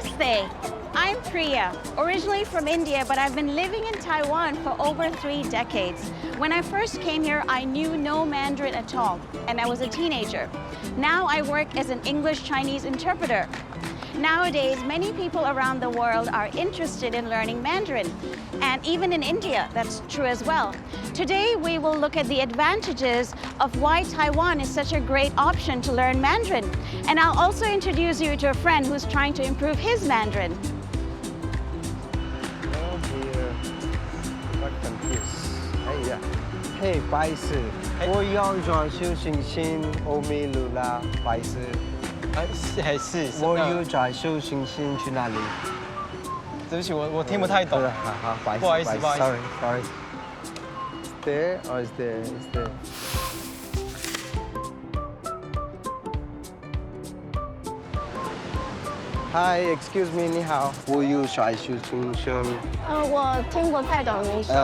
Namaste. I'm Priya, originally from India, but I've been living in Taiwan for over 3 decades. When I first came here, I knew no Mandarin at all, and I was a teenager. Now I work as an English-Chinese interpreter. Nowadays, many people around the world are interested in learning Mandarin, and even in India, that's true as well. Today, we will look at the advantages of why Taiwan is such a great option to learn Mandarin. And I'll also introduce you to a friend who's trying to improve his Mandarin. Oh dear, what confused. Hey, yeah. Hey, 不好意思，我要转修行星欧美路啦，不好意思。我有转修行星去哪里？对不起，我听不太懂。好，不好意思，sorry。There or is there? Is there? Hi, excuse me, 你好。我有转修行星。我听不太懂你说。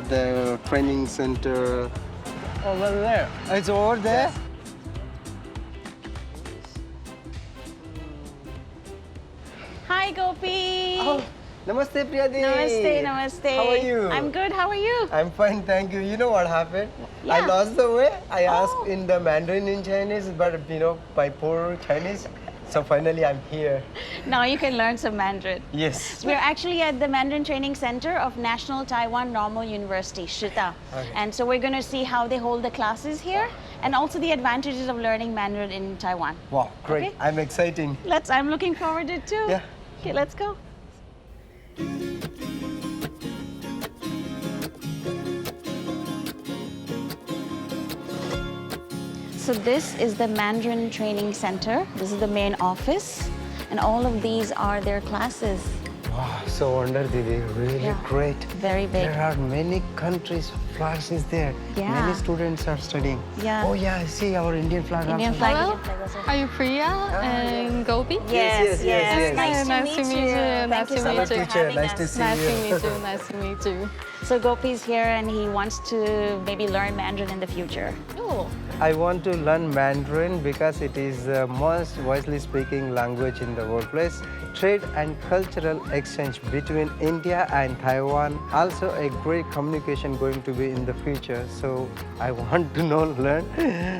The training center. Over there. It's over there. Hi, Gopi. Oh, Namaste, Priya. Namaste. How are you? I'm good. How are you? I'm fine, thank you. You know what happened? Yeah. I lost the way. I asked in the Mandarin in Chinese, but my poor Chinese. So finally, I'm here. Now you can learn some Mandarin. Yes. We're actually at the Mandarin Training Center of National Taiwan Normal University, Shita. Okay. And so we're going to see how they hold the classes here and also the advantages of learning Mandarin in Taiwan. Wow, great. Okay. I'm exciting. I'm looking forward to it too. Yeah. Okay, let's go. So this is the Mandarin Training Center. This is the main office. And all of these are their classes. Wow, so wonder, Didi. Really great. Very big. There are many countries, flags is there. Yeah. Many students are studying. Yeah. Oh yeah, I see our Indian flag. Indian also. flag. Hello, Indian flag also. are you Priya and Gopi? Yes. Nice to meet you. Nice to Thank you so meet much you. for having Nice to us. see Nice to you. meet you. Nice to meet you. So Gopi's here and he wants to maybe learn Mandarin in the future. Oh, I want to learn Mandarin because it is the most widely speaking language in the workplace. Trade and cultural exchange between India and Taiwan. Also a great communication going to be in the future. So I want to learn.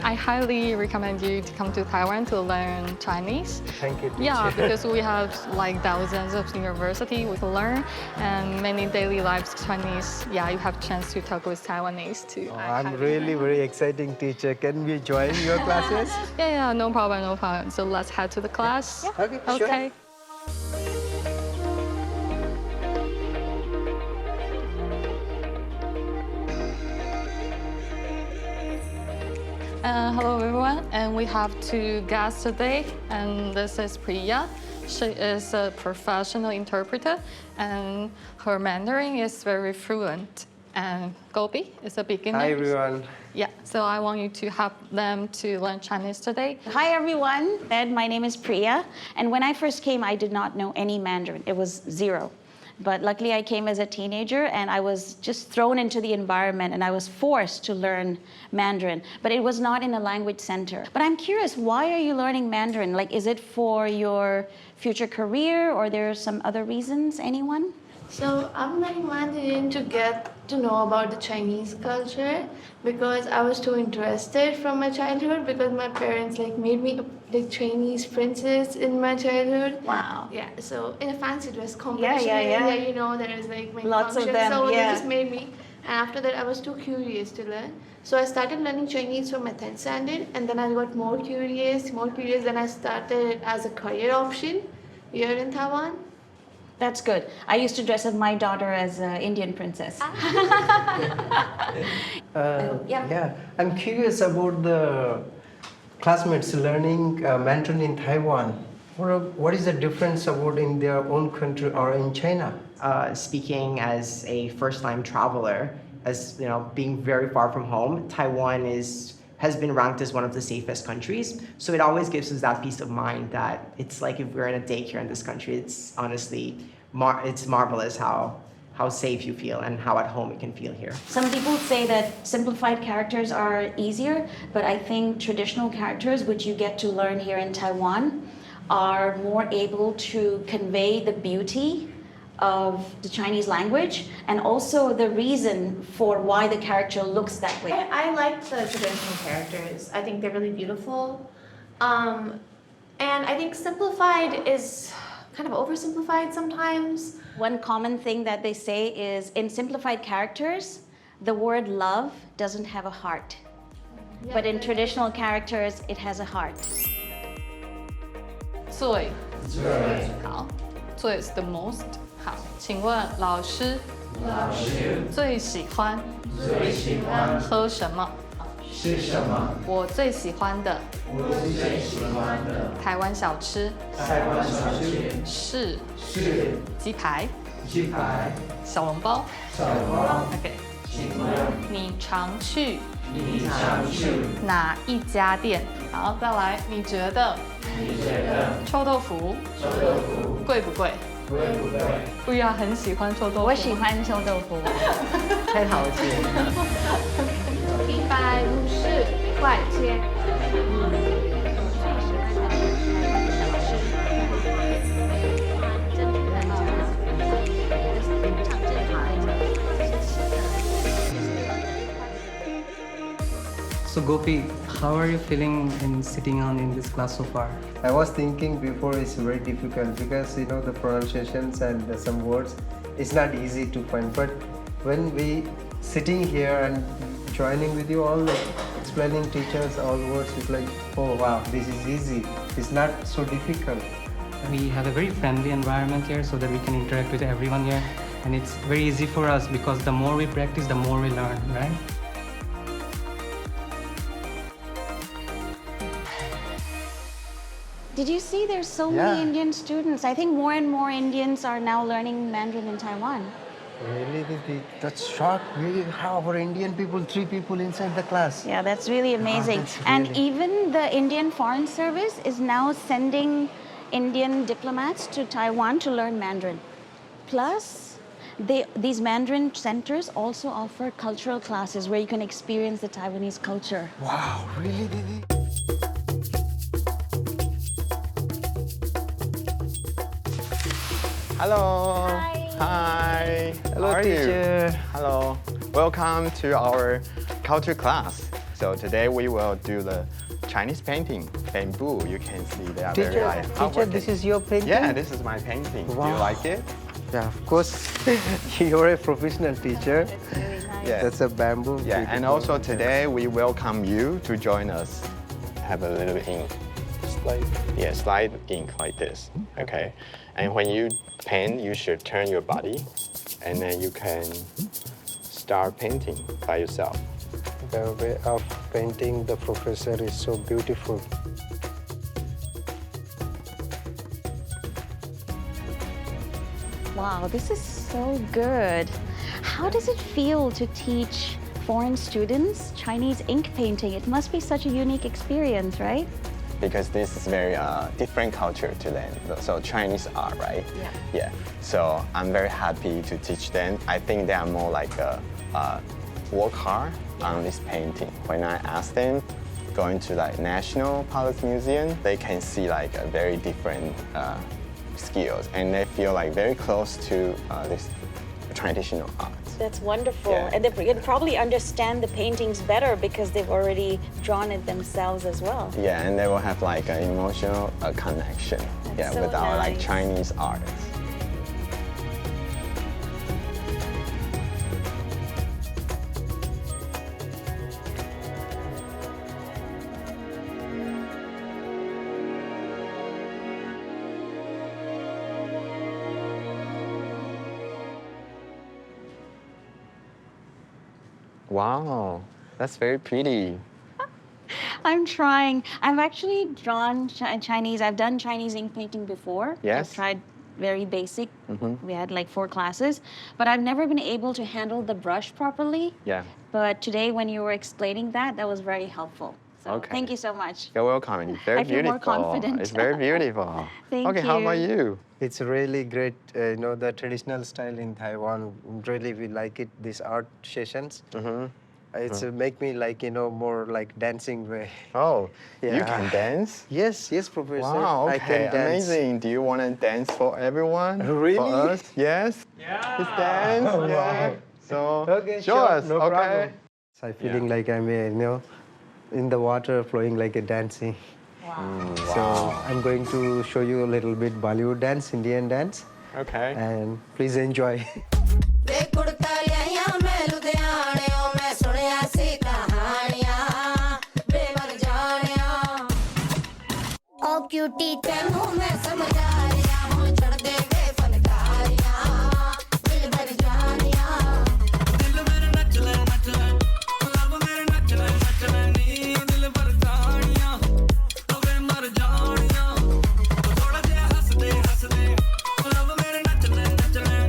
I highly recommend you to come to Taiwan to learn Chinese. Thank you, teacher. Yeah, because we have like thousands of universities we can learn and many daily lives Chinese. Yeah, you have chance to talk with Taiwanese too. Oh, I'm really very exciting, teacher. Can we join your classes? Yeah, no problem. So let's head to the class. Yeah. Okay, sure. Okay. Hello everyone, and we have 2 guests today, and this is Priya. She is a professional interpreter, and her Mandarin is very fluent. And Gopi is a beginner. Hi, everyone. Yeah, so I want you to help them to learn Chinese today. Hi everyone, my name is Priya. And when I first came, I did not know any Mandarin. It was zero. But luckily I came as a teenager and I was just thrown into the environment and I was forced to learn Mandarin. But it was not in a language center. But I'm curious, why are you learning Mandarin? Like, is it for your future career or there are some other reasons? Anyone? So I'm learning Mandarin to get to know about the Chinese culture because I was too interested from my childhood because my parents made me a Chinese princess in my childhood. Wow. Yeah, so in a fancy dress competition, Yeah. you know, there is many Lots of functions, them, so yeah. they just made me. And after that, I was too curious to learn. So I started learning Chinese from my 10th standard, and then I got more curious. Then I started as a career option here in Taiwan. That's good. I used to dress up my daughter as an Indian princess. Yeah, I'm curious about the classmates learning Mandarin in Taiwan. What is the difference about in their own country or in China? Speaking as a first-time traveler, as you know, being very far from home, Taiwan has been ranked as one of the safest countries. So it always gives us that peace of mind that it's like if we're in a daycare in this country, it's honestly, it's marvelous how safe you feel and how at home you can feel here. Some people say that simplified characters are easier, but I think traditional characters, which you get to learn here in Taiwan, are more able to convey the beauty of the Chinese language and also the reason for why the character looks that way. I like the traditional characters. I think they're really beautiful. And I think simplified is kind of oversimplified sometimes. One common thing that they say is in simplified characters, the word love doesn't have a heart. But in traditional characters, it has a heart. 最好，最 is the most 好。请问老师最喜欢喝什么？是什么？我最喜欢的台湾小吃是鸡排、小笼包。OK。你常去哪一家店？好，再来，你觉得臭豆腐贵不贵？不要很喜欢臭豆腐。我喜欢臭豆腐。太好吃了。150块钱。So Gopi, how are you feeling in sitting on in this class so far? I was thinking before it's very difficult because the pronunciations and some words it's not easy to find. But when we sitting here and joining with you all the explaining teachers all words, it's like, oh wow, this is easy. It's not so difficult. We have a very friendly environment here so that we can interact with everyone here, and it's very easy for us because the more we practice, the more we learn, right? Did you see there's so many Indian students? I think more and more Indians are now learning Mandarin in Taiwan. Really, Didi? That's shocked. We have our Indian people, 3 people inside the class. Yeah, that's really amazing. That's And really- even the Indian Foreign Service is now sending Indian diplomats to Taiwan to learn Mandarin. Plus, these Mandarin centers also offer cultural classes where you can experience the Taiwanese culture. Wow, really, Didi? Hello. Hi. Hello, How are teacher. you? Hello. Welcome to our culture class. So today we will do the Chinese painting, bamboo. You can see they are very Teacher, this is your painting? Yeah, this is my painting. Do you Wow. like it? Yeah, of course. You're a professional teacher. Yeah. That's a bamboo. Yeah, and beautiful. also today we welcome you to join us. Have a little ink. Slide. Yeah, slide ink like this. Okay. And when you paint, you should turn your body, and then you can start painting by yourself. The way of painting the professor is so beautiful. Wow, this is so good. How does it feel to teach foreign students Chinese ink painting? It must be such a unique experience, right? Because this is very different culture to them. So Chinese art, right? Yeah. Yeah. So I'm very happy to teach them. I think they are more like work hard on this painting. When I ask them going to like National Palace Museum, they can see like a very different skills, and they feel like very close to this traditional art. That's wonderful. Yeah. And they can probably understand the paintings better because they've already drawn it themselves as well. Yeah, and they will have like an emotional connection. That's so with our like nice. Chinese artists. Wow, that's very pretty. I'm trying. I've actually drawn Chinese. I've done Chinese ink painting before. Yes. I've tried very basic. We had like 4 classes, but I've never been able to handle the brush properly. Yeah. But today when you were explaining that was very helpful. So Okay. thank you so much. You're welcome. It's very I feel more beautiful. confident. It's very beautiful. Thank okay, how about you. you? It's really great, the traditional style in Taiwan. Really, we like it, these art sessions. It's make me like, more like dancing way. Oh, you Yeah. can dance? Yes, Professor. Wow, I okay, can dance. amazing. Do you want to dance for everyone? Really? For us? Yes? Yeah. Just dance? Oh, yeah. wow. So, Okay, show sure, us, no okay? problem. So I'm feeling like I'm, in the water, flowing like a dancing. So I'm going to show you a little bit Bollywood dance, Indian dance, Okay. and please enjoy. ओ क्यूटी तेनू मैं समझा रिया हूं छड़ दे वे फनकारियां दिल भर जानिया दिल मेरे नच ले लब मेरे नच ले नी दिल भर जानिया तवे मर जानिया थोड़ा जे हंस दे लब मेरे नच ले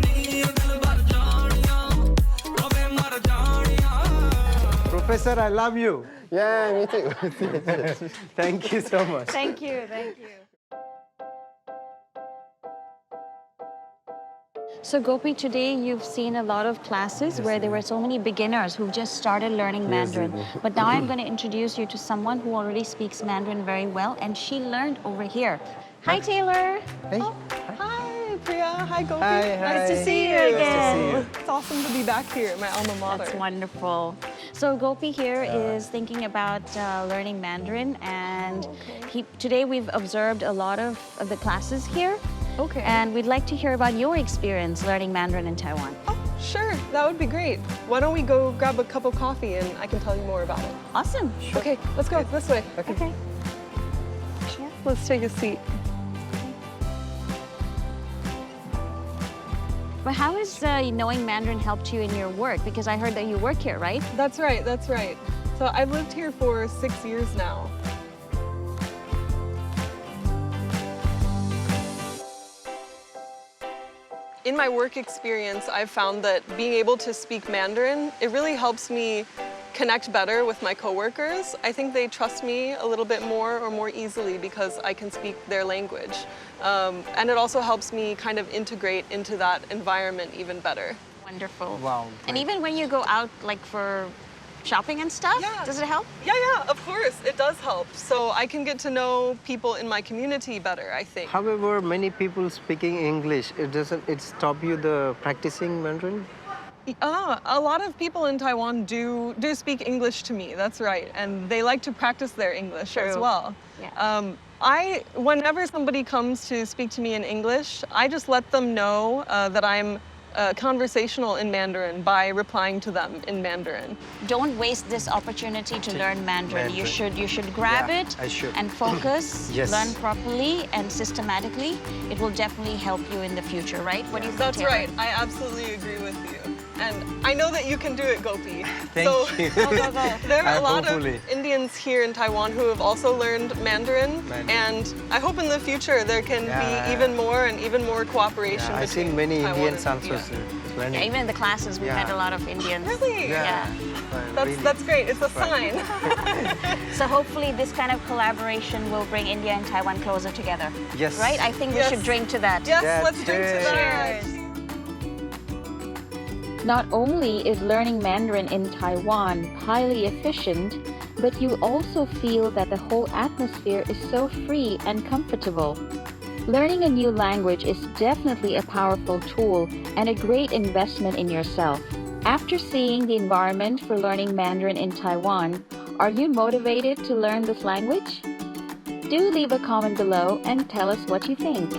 नी दिल भर जानिया तवे मर जानिया Professor, I love you. Yeah, me too. Thank you so much. Thank you, thank you. So Gopi, today you've seen a lot of classes where there were so many beginners who've just started learning Mandarin. But now I'm going to introduce you to someone who already speaks Mandarin very well, and she learned over here. Hi, Taylor. Hey. Hi, Priya. Hi, Gopi. Hi, Nice to hi. see you again. It's awesome to be back here at my alma mater. That's wonderful. So Gopi here is thinking about learning Mandarin, and today we've observed a lot of the classes here. Okay. And we'd like to hear about your experience learning Mandarin in Taiwan. Oh, sure. That would be great. Why don't we go grab a cup of coffee and I can tell you more about it. Awesome. Okay, let's go this way. Okay. Let's take a seat. But how has knowing Mandarin helped you in your work? Because I heard that you work here, right? That's right, that's right. So I've lived here for 6 years now. In my work experience, I've found that being able to speak Mandarin, it really helps me connect better with my coworkers. I think they trust me a little bit more or more easily because I can speak their language. And it also helps me kind of integrate into that environment even better. Wonderful. Wow. And even when you go out like for shopping and stuff, does it help? Yeah, of course, it does help. So I can get to know people in my community better, I think. However, many people speaking English, it stop you the practicing Mandarin? A lot of people in Taiwan do speak English to me, that's right. And they like to practice their English as well. Yeah. Whenever somebody comes to speak to me in English, I just let them know that I'm conversational in Mandarin by replying to them in Mandarin. Don't waste this opportunity to learn Mandarin. You should grab it I should. and focus, Yes. learn properly and systematically. It will definitely help you in the future, right? What do you think, That's Taylor? right, I absolutely agree with you. And I know that you can do it, Gopi. Thank you. There are a lot Hopefully. of Indians here in Taiwan who have also learned Mandarin, and I hope in the future there can be even more cooperation I've between seen many Taiwan Indians and also India. learning. Yeah, even in the classes, we met a lot of Indians. Really? Yeah. That's great. It's a sign. So hopefully this kind of collaboration will bring India and Taiwan closer together. Yes. Right? I think we should drink to that. Yes, Yeah, let's drink to that. Cheers. Not only is learning Mandarin in Taiwan highly efficient, but you also feel that the whole atmosphere is so free and comfortable. Learning a new language is definitely a powerful tool and a great investment in yourself. After seeing the environment for learning Mandarin in Taiwan, are you motivated to learn this language? Do leave a comment below and tell us what you think.